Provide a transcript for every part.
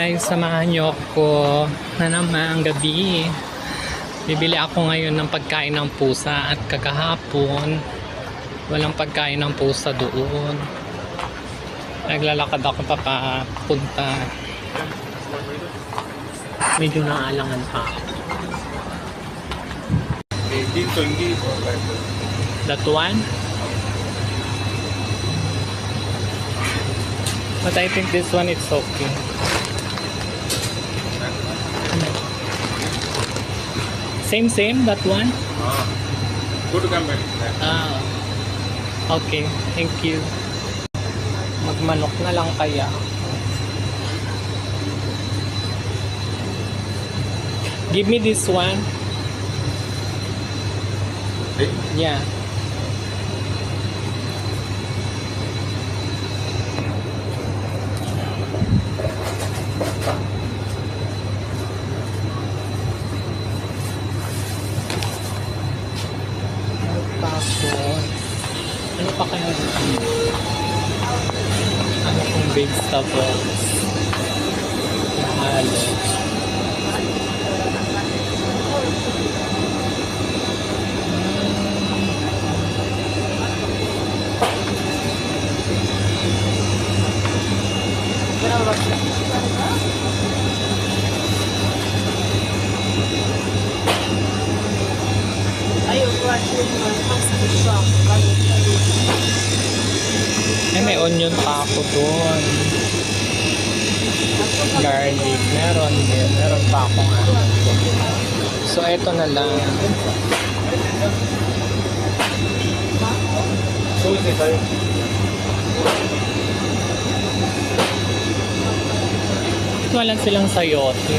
guys, samahan niyo ako na naman gabi. Bibili ako ngayon ng pagkain ng pusa at kakahapon walang pagkain ng pusa doon. Naglalakad ako papunta. Medyo naalangan pa ako. That one? But I think this one is okay. Same, that one? Go to come back. Okay, thank you. Magmanok na lang kaya. Give me this one. Hey? Yeah. Tapos, ano pa kaya dito? Ano kung vegetables? Halo. Ay, may onion pa ako doon. Garlic. Meron din. Meron pa akong ano. So, eto na lang. Walang silang sayote.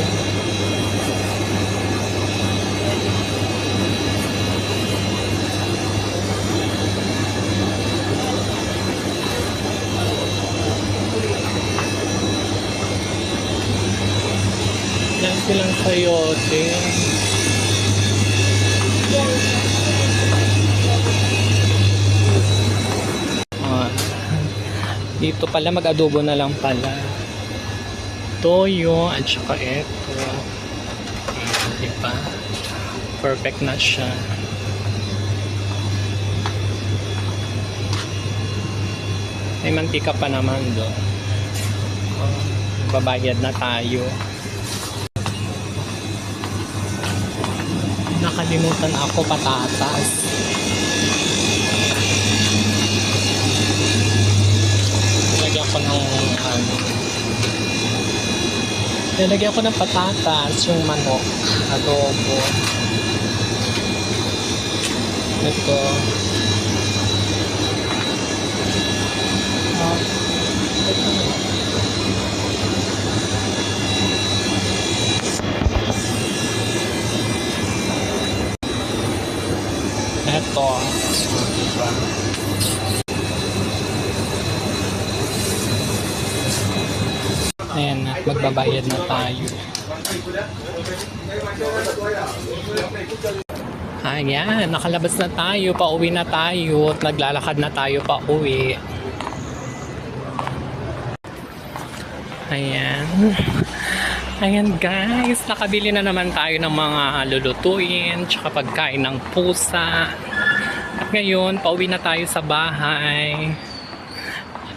Yan silang sayote. Dito pala mag-adobo na lang pala. Toyo at saka eto. Diba? Perfect na siya. May mantika pa naman doon. Babayad na tayo. Nakalimutan ako patatas. Lagyan ko ng Nilagyan ko ng patatas, yung manok, adobo. Ito. Ito. Diba? Ayan na, magbabayad na tayo. Ayan, nakalabas na tayo, pauwi na tayo, at naglalakad na tayo pauwi. Ayan. Ayan guys, nakabili na naman tayo ng mga lulutuin, tsaka pagkain ng pusa. At ngayon, pauwi na tayo sa bahay.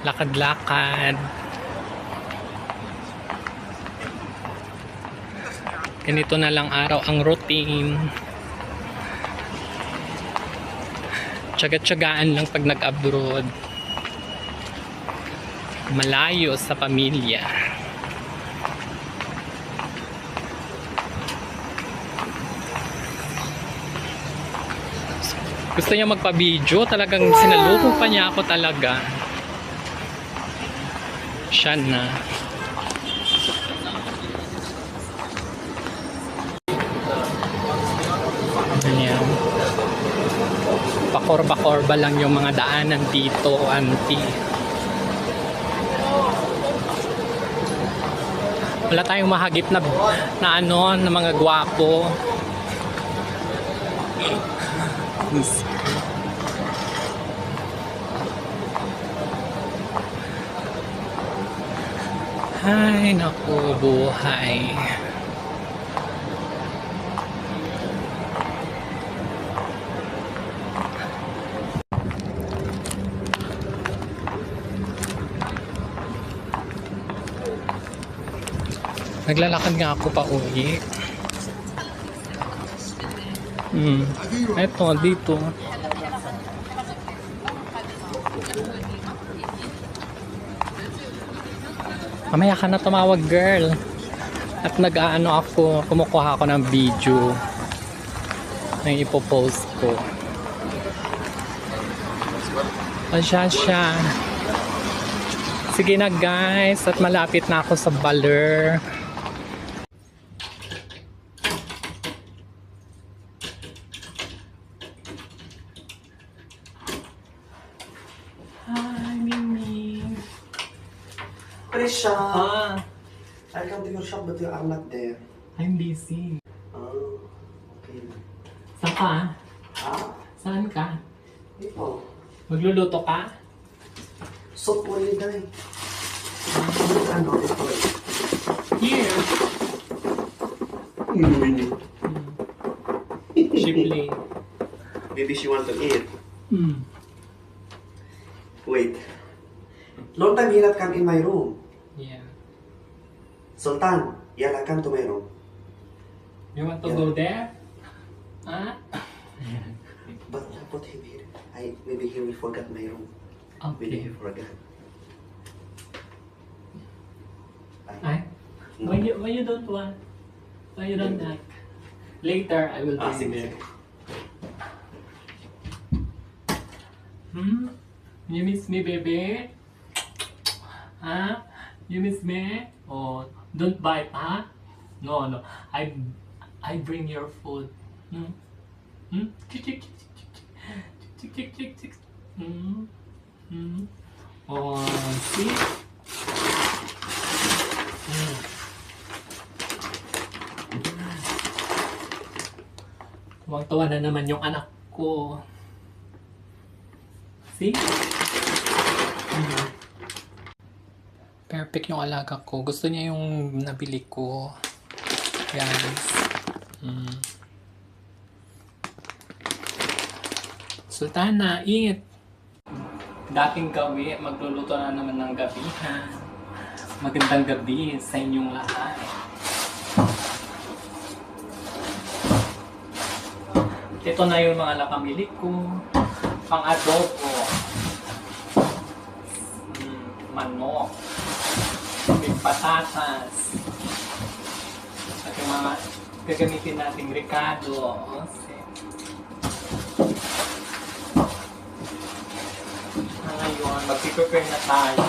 Lakad-lakad. Ganito na lang araw ang routine. Tsaga-tsagaan lang pag nag-abroad. Malayo sa pamilya. Gusto niya magpa-video, talagang sinalubong pa niya ako talaga. Siya na. Ayan. Pakorba-korba lang yung mga daanan dito, auntie. Wala tayong mahagip na ano, na mga gwapo. Ay, naku, buhay. Naglalakad nga ako pa uwi. Eto, dito. Mamaya ka na tumawag, girl. At nag-aano ako, kumukuha ako ng video na ipopost ko. Siya. Sige na guys, at malapit na ako sa Baler. Hi, Mimi. Prisha, Ah, I come to your shop but you are not there. I'm busy. Oh, okay. Saan ka? Ah, Saan ka? ito. Magluluto ka? Soup only dahil. Ano, ito eh. Here. Shiply. Maybe she want to eat. Hmm. Wait. Long time he not come in my room. Yeah. Sultan, yala come to my room. You want to Yeah. go there? Huh? But I put him here. Maybe he will forget my room. Maybe he Okay. forget. Ay? Why you don't want? Why you don't like? Later, I will bring sige, there. sige. Hmm? You miss me, baby? Huh? You miss me? Oh, don't bite, huh? No. I bring your food. Hmm? Hmm? Chick, chick, chick, chick, chick. Chick, chick, chick, chick. Hmm? Hmm? Oh, see? Hmm. Tuwang-tuwa na naman yung anak ko. See? Perfect yung alaga ko. Gusto niya yung nabili ko. Guys. Sultana, eat! Dating gawi, magluluto na naman ng gabihan. Magandang gabi sa inyong lahat. Ito na yung mga napamili ko. Pang-adobo. Manok. May patatas. At yung mga gagamitin nating ricado. Ngayon, mag-prepare na tayo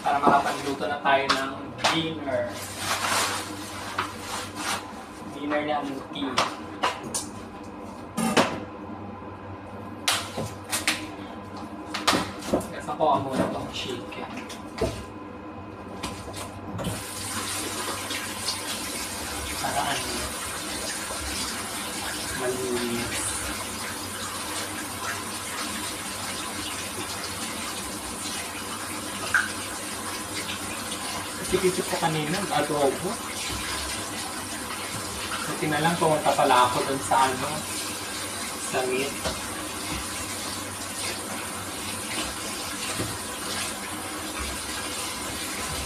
para makapagluto na tayo ng dinner. Dinner ng tea. Nakuha muna itong chicken. Para ano, malinis. Isip-isip ko kanina, adobo. Buti na lang pumunta pala ako dun sa ano, sa meat.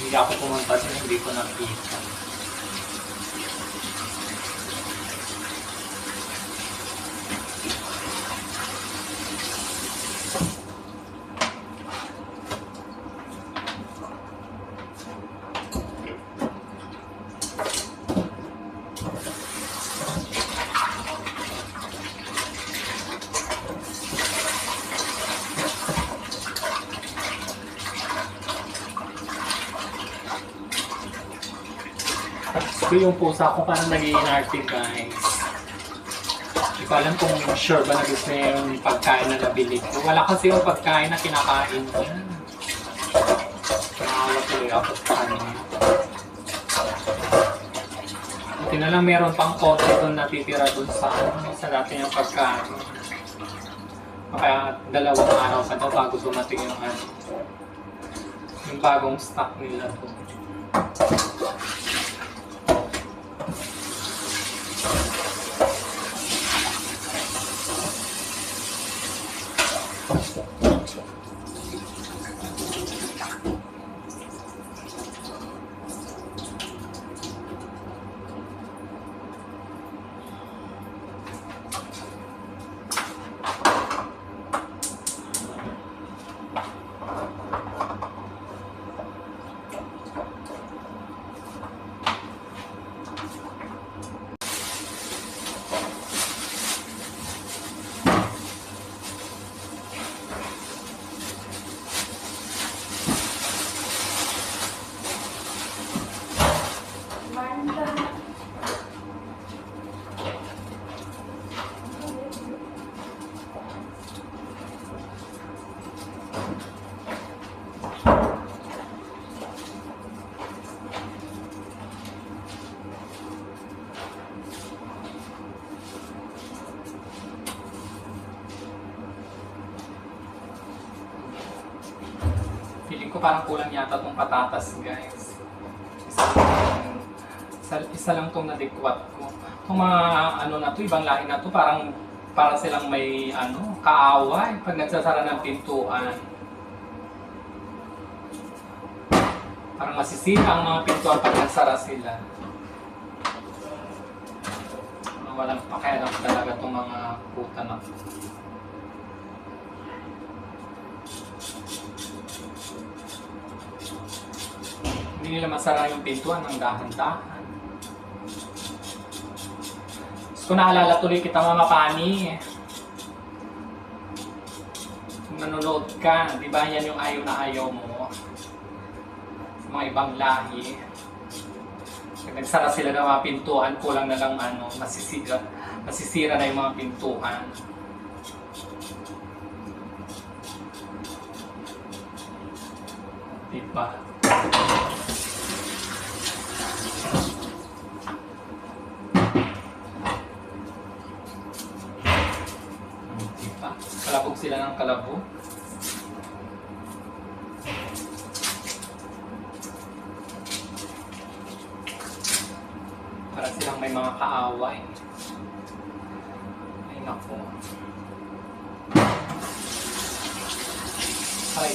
Hindi ako pumunta dun, hindi ko nakita. So yung pusa ko parang nag-i-inarte guys. Hindi ko alam kung sure ba na gusto niya yung pagkain na nabili ko. Wala kasi yung pagkain na kinakain ko. Nakawala tuloy ako sa kanya. Buti na lang meron pang konti doon natitira doon sa dati niyang pagkain. Kaya 2 araw pa daw bago dumating yung Yung bagong stock nila to. Feeling ko parang kulang yata tong patatas, guys. Isa lang tong nadikwat ko. Kung mga ano na to, ibang lahi na to, parang para silang may kaaway pag nagsasara ng pintuan. Parang masisira ang mga pintuan pag nagsara sila. Walang pakialam talaga tong mga puta na to. Hindi nila masara yung pintuan ng dahan-dahan. Kung naalala tuloy kita, Mama Pani, kung nanonood ka, di ba yan yung ayaw na ayaw mo sa mga ibang lahi. Pag nagsara sila ng mga pintuan, kulang na lang masisira na yung mga pintuan. Diba? Kalabog sila ng kalabog. Para silang may mga kaaway. Ay naku. Ay.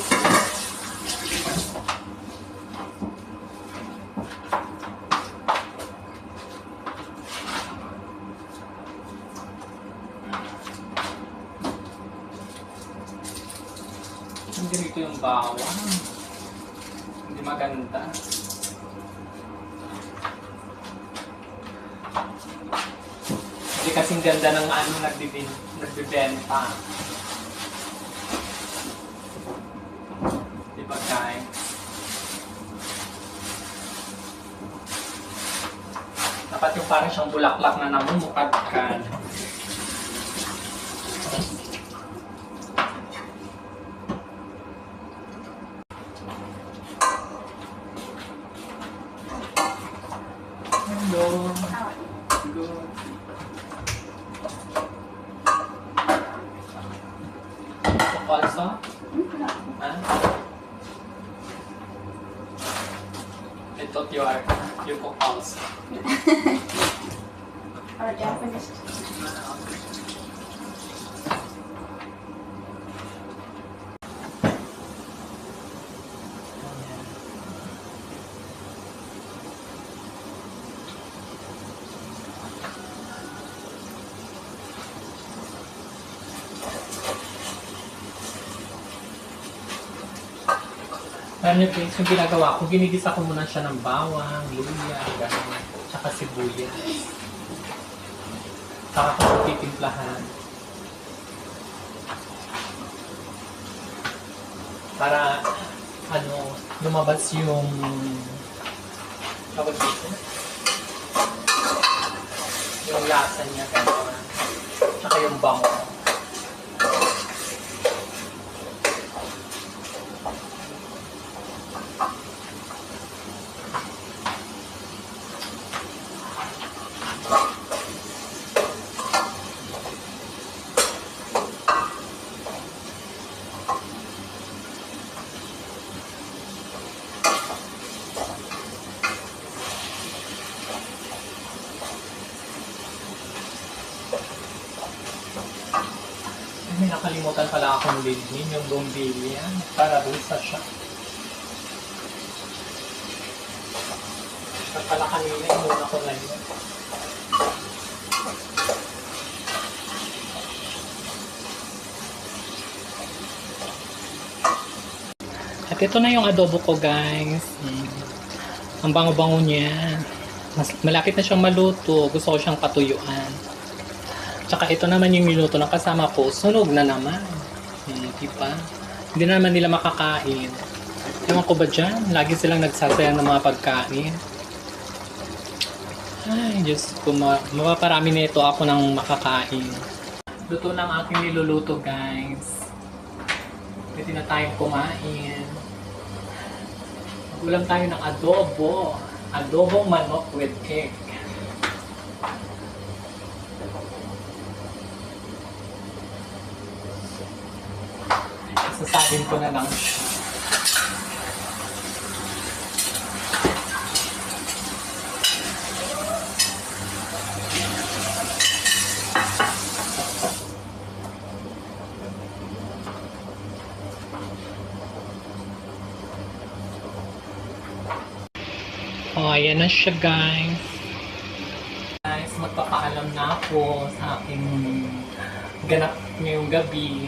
Hindi rito yung bawang. Hindi maganda. Hindi kasing ganda ng nagbibenta. Diba guys? Dapat yung parang siyang bulaklak na namumukadkad. Hello. Good. Cook also? Huh? I thought you cook also. Or Japanese. Alam niyo guys, yung ginagawa ko, ginigisa ko muna siya ng bawang, luya, gano'n, tsaka sibuyas. Saka ko titimplahan. Para, lumabas yung, tawag dito, yung lasa niya, gano'n, tsaka yung bango. nakalimutan pala akong bilhin yung bumbilya para busa siya. Pala kanina yung muna ko na yun. At ito na yung adobo ko, guys. Ang bango-bango niya. Malapit na siyang maluto. Gusto ko siyang patuyuan. Tsaka ito naman yung niluto ng kasama ko. Sunog na naman. Diba? Hindi na naman nila makakain. Ewan ko ba dyan? Lagi silang nagsasayang ng mga pagkain. Ay, Diyos ko. Mapaparami na ito ako ng makakain. Luto ng aking niluluto, guys. Pwede na tayong kumain. Ulam tayo ng adobo. Adobong manok with egg. Sasahin ko na lang siya. Oh, ayan na siya, guys. Guys, magpapaalam na ako sa aking ganap ngayong gabi.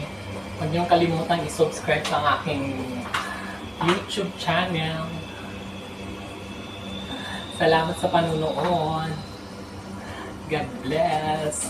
Huwag niyong kalimutan i-subscribe sa aking YouTube channel. Salamat sa panunood. God bless.